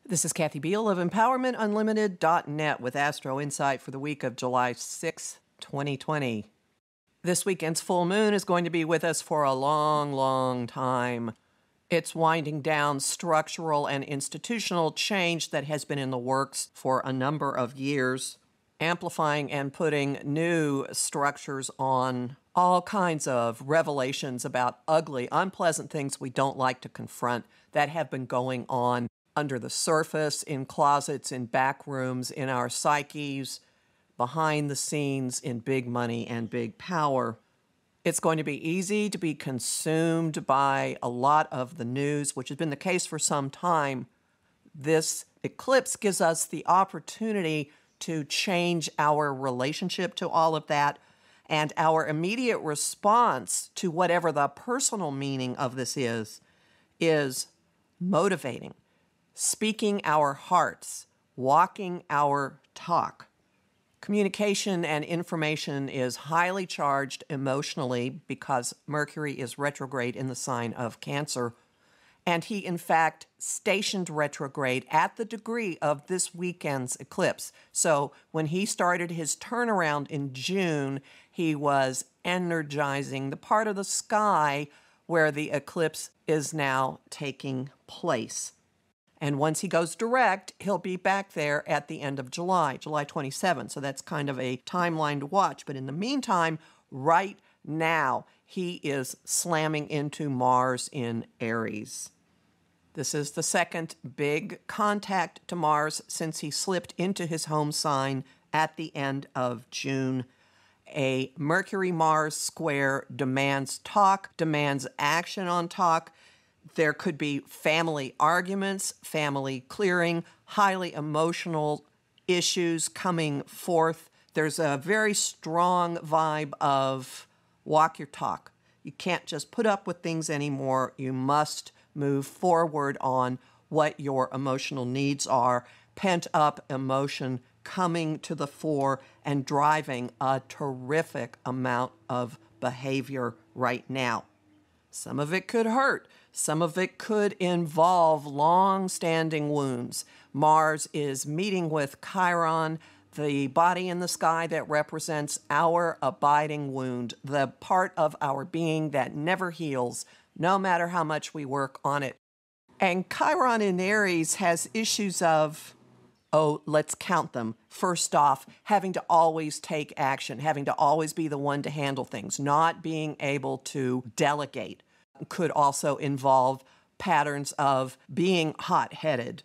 This is Kathy Beal of EmpowermentUnlimited.net with Astro-Insight for the week of July 6, 2020. This weekend's full moon is going to be with us for a long, long time. It's winding down structural and institutional change that has been in the works for a number of years, amplifying and putting new structures on all kinds of revelations about ugly, unpleasant things we don't like to confront that have been going on under the surface, in closets, in back rooms, in our psyches, behind the scenes, in big money and big power. It's going to be easy to be consumed by a lot of the news, which has been the case for some time. This eclipse gives us the opportunity to change our relationship to all of that, and our immediate response to whatever the personal meaning of this is motivating, speaking our hearts, walking our talk. Communication and information is highly charged emotionally because Mercury is retrograde in the sign of Cancer, and he, in fact, stationed retrograde at the degree of this weekend's eclipse. So when he started his turnaround in June, he was energizing the part of the sky where the eclipse is now taking place. And once he goes direct, he'll be back there at the end of July, July 27. So that's kind of a timeline to watch. But in the meantime, right now, he is slamming into Mars in Aries. This is the second big contact to Mars since he slipped into his home sign at the end of June. A Mercury-Mars square demands talk, demands action on talk. There could be family arguments, family clearing, highly emotional issues coming forth. There's a very strong vibe of walk your talk. You can't just put up with things anymore. You must move forward on what your emotional needs are. Pent-up emotion coming to the fore and driving a terrific amount of behavior right now. Some of it could hurt. Some of it could involve long-standing wounds. Mars is meeting with Chiron, the body in the sky that represents our abiding wound, the part of our being that never heals, no matter how much we work on it. And Chiron in Aries has issues of, let's count them. First off, having to always take action, having to always be the one to handle things, not being able to delegate. Could also involve patterns of being hot-headed,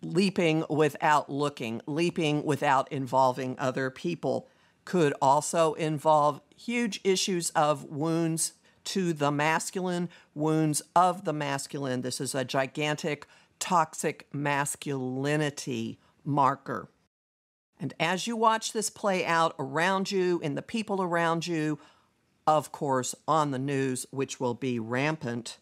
leaping without looking, leaping without involving other people. Could also involve huge issues of wounds to the masculine, wounds of the masculine. This is a gigantic toxic masculinity marker. And as you watch this play out around you, in the people around you, of course, on the news, which will be rampant,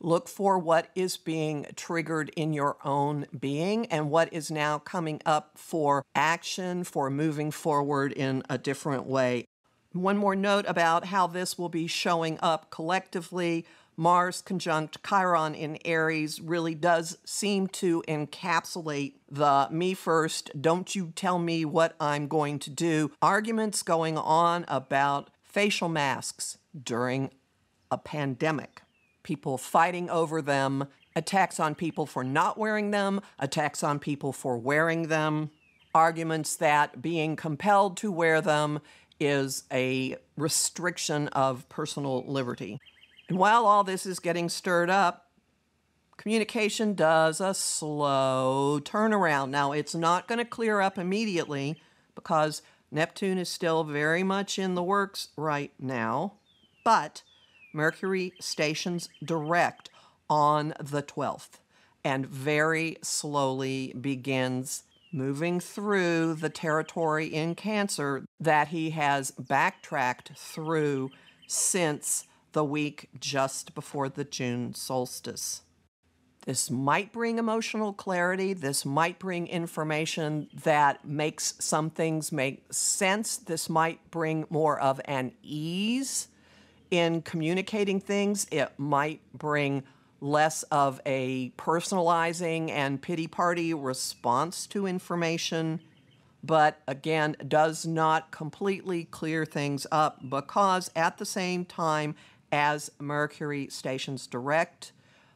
look for what is being triggered in your own being and what is now coming up for action, for moving forward in a different way. One more note about how this will be showing up collectively. Mars conjunct Chiron in Aries really does seem to encapsulate the me first, don't you tell me what I'm going to do. Arguments going on about facial masks during a pandemic. People fighting over them, attacks on people for not wearing them, attacks on people for wearing them, arguments that being compelled to wear them is a restriction of personal liberty. And while all this is getting stirred up, communication does a slow turnaround. Now, it's not going to clear up immediately because Neptune is still very much in the works right now, but Mercury stations direct on the 12th and very slowly begins moving through the territory in Cancer that he has backtracked through since the week just before the June solstice. This might bring emotional clarity. This might bring information that makes some things make sense. This might bring more of an ease in communicating things. It might bring less of a personalizing and pity party response to information, but again, does not completely clear things up because at the same time as Mercury stations direct,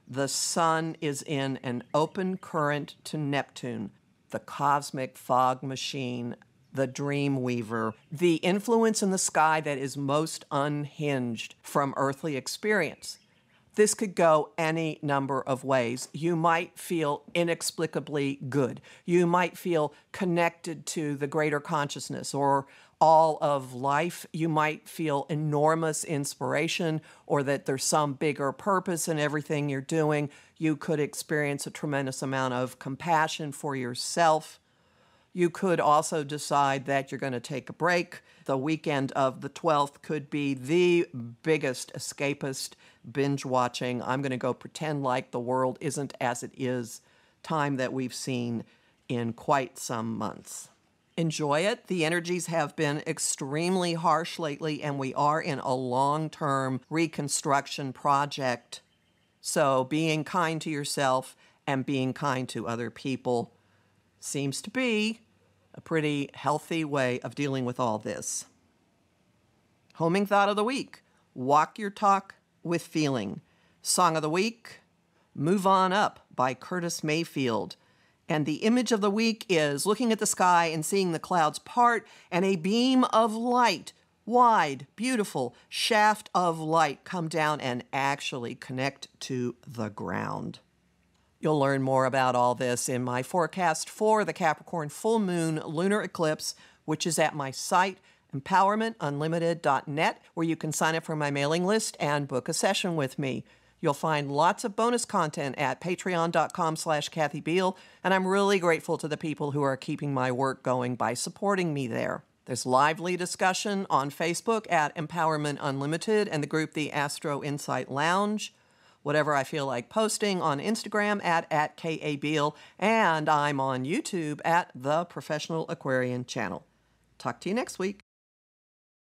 the Sun is in an open current to Neptune, the cosmic fog machine, the dream weaver, the influence in the sky that is most unhinged from earthly experience. This could go any number of ways. You might feel inexplicably good. You might feel connected to the greater consciousness or all of life. You might feel enormous inspiration or that there's some bigger purpose in everything you're doing. You could experience a tremendous amount of compassion for yourself. You could also decide that you're going to take a break. The weekend of the 12th could be the biggest escapist binge watching. I'm going to go pretend like the world isn't as it is time that we've seen in quite some months. Enjoy it. The energies have been extremely harsh lately, and we are in a long-term reconstruction project. So being kind to yourself and being kind to other people seems to be a pretty healthy way of dealing with all this. Homing thought of the week: walk your talk with feeling. Song of the week: Move On Up by Curtis Mayfield. And the image of the week is looking at the sky and seeing the clouds part and a beam of light, wide, beautiful shaft of light come down and actually connect to the ground. You'll learn more about all this in my forecast for the Capricorn full moon lunar eclipse, which is at my site, empowermentunlimited.net, where you can sign up for my mailing list and book a session with me. You'll find lots of bonus content at patreon.com/Kathy Beal, and I'm really grateful to the people who are keeping my work going by supporting me there. There's lively discussion on Facebook at Empowerment Unlimited and the group The Astro-Insight Lounge. Whatever I feel like posting on Instagram at @KABeal, and I'm on YouTube at The Professional Aquarian Channel. Talk to you next week.